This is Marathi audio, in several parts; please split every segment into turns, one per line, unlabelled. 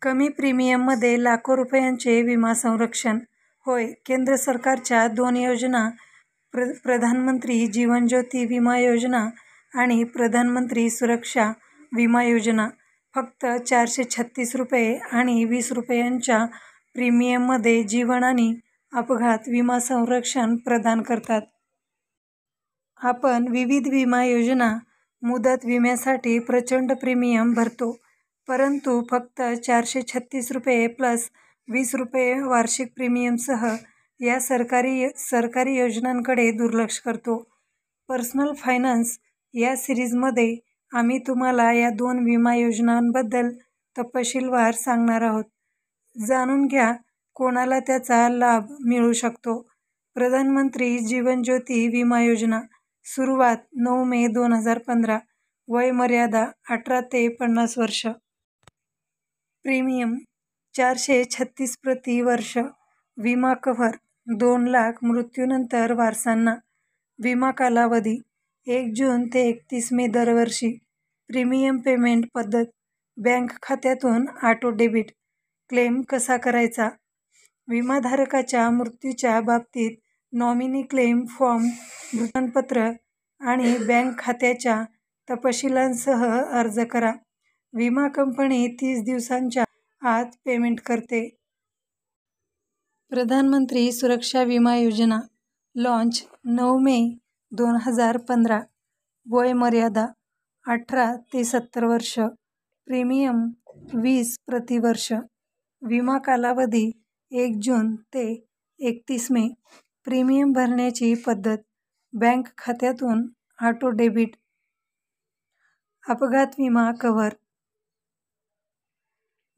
कमी प्रीमियममध्ये लाखो रुपयांचे विमा संरक्षण. होय, केंद्र सरकारच्या 2 योजना प्रधानमंत्री जीवन ज्योती विमा योजना आणि प्रधानमंत्री सुरक्षा विमा योजना फक्त 436 रुपये आणि 20 रुपयांच्या प्रीमियममध्ये जीवन आणि अपघात विमा संरक्षण प्रदान करतात. आपण विविध विमा योजना मुदत विम्यासाठी प्रचंड प्रीमियम भरतो, परंतु फक्त 436 रुपये प्लस 20 रुपये वार्षिक प्रीमियमसह या सरकारी योजनांकडे दुर्लक्ष करतो. पर्सनल फायनान्स या सिरीजमध्ये आम्ही तुम्हाला या 2 विमा योजनांबद्दल तपशीलवार सांगणार आहोत. जाणून घ्या कोणाला त्याचा लाभ मिळू शकतो. प्रधानमंत्री जीवन ज्योती विमा योजना. सुरुवात 9 मे 2015. वय मर्यादा 18 ते 50 वर्ष. प्रीमियम 436 प्रति वर्ष. विमा कव्हर 2 लाख मृत्यूनंतर वारसांना. विमा कालावधी 1 जून ते 31 मे दरवर्षी. प्रीमियम पेमेंट पद्धत बँक खात्यातून ऑटो डेबिट. क्लेम कसा करायचा? विमाधारकाच्या मृत्यूच्या बाबतीत नॉमिनी क्लेम फॉर्म, मृत्यूपत्र आणि बँक खात्याच्या तपशिलांसह अर्ज करा. विमा कंपनी 30 दिवसांच्या आत पेमेंट करते. प्रधानमंत्री सुरक्षा विमा योजना. लॉन्च 9 मे 2015. वय मर्यादा 18 ते 70 वर्ष. प्रीमियम 20 प्रति वर्ष. विमा कालावधी 1 जून ते 31 मे. प्रीमियम भरण्याची पद्धत बँक खात्यातून ऑटो डेबिट. अपघात विमा कव्हर.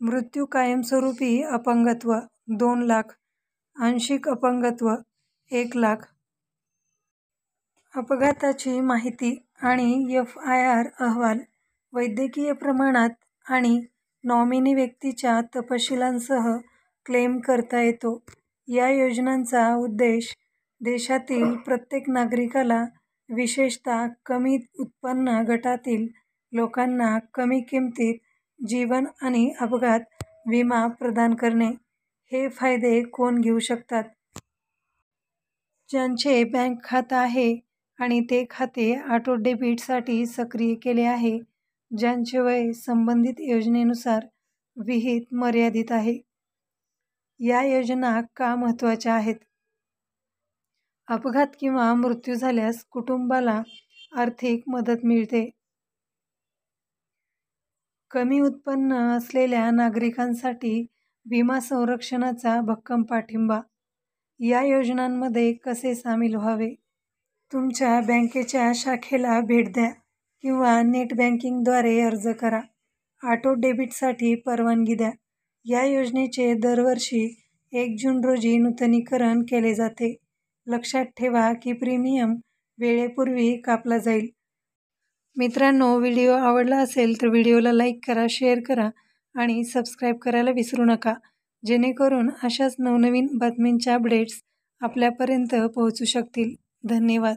मृत्यू कायमस्वरूपी अपंगत्व 2 लाख. आंशिक अपंगत्व 1 लाख. अपघाताची माहिती आणि FIR अहवाल वैद्यकीय प्रमाणात आणि नॉमिनी व्यक्तीच्या तपशिलांसह क्लेम करता येतो. या योजनांचा उद्देश देशातील प्रत्येक नागरिकाला, विशेषतः कमी उत्पन्न गटातील लोकांना कमी किमतीत जीवन आणि अपघात विमा प्रदान करणे. हे फायदे कोण घेऊ शकतात? ज्यांचे बँक खातं आहे आणि ते खाते ऑटो डेबिटसाठी सक्रिय केले आहे, ज्यांचे वय संबंधित योजनेनुसार विहित मर्यादित आहे. या योजना का महत्त्वाच्या आहेत? अपघात किंवा मृत्यू झाल्यास कुटुंबाला आर्थिक मदत मिळते. कमी उत्पन्न असलेल्या नागरिकांसाठी विमा संरक्षणाचा भक्कम पाठिंबा. या योजनांमध्ये कसे सामील व्हावे? तुमच्या बँकेच्या शाखेला भेट द्या किंवा नेट बँकिंगद्वारे अर्ज करा. ऑटो डेबिटसाठी परवानगी द्या. या योजनेचे दरवर्षी 1 जून रोजी नूतनीकरण केले जाते. लक्षात ठेवा की प्रीमियम वेळेपूर्वी कापला जाईल. मित्रांनो, व्हिडिओ आवडला असेल तर व्हिडिओला लाईक करा, शेअर करा आणि सबस्क्राईब करायला विसरू नका, जेणेकरून अशाच नवनवीन बातमींच्या अपडेट्स आपल्यापर्यंत पोहोचू शकतील. धन्यवाद.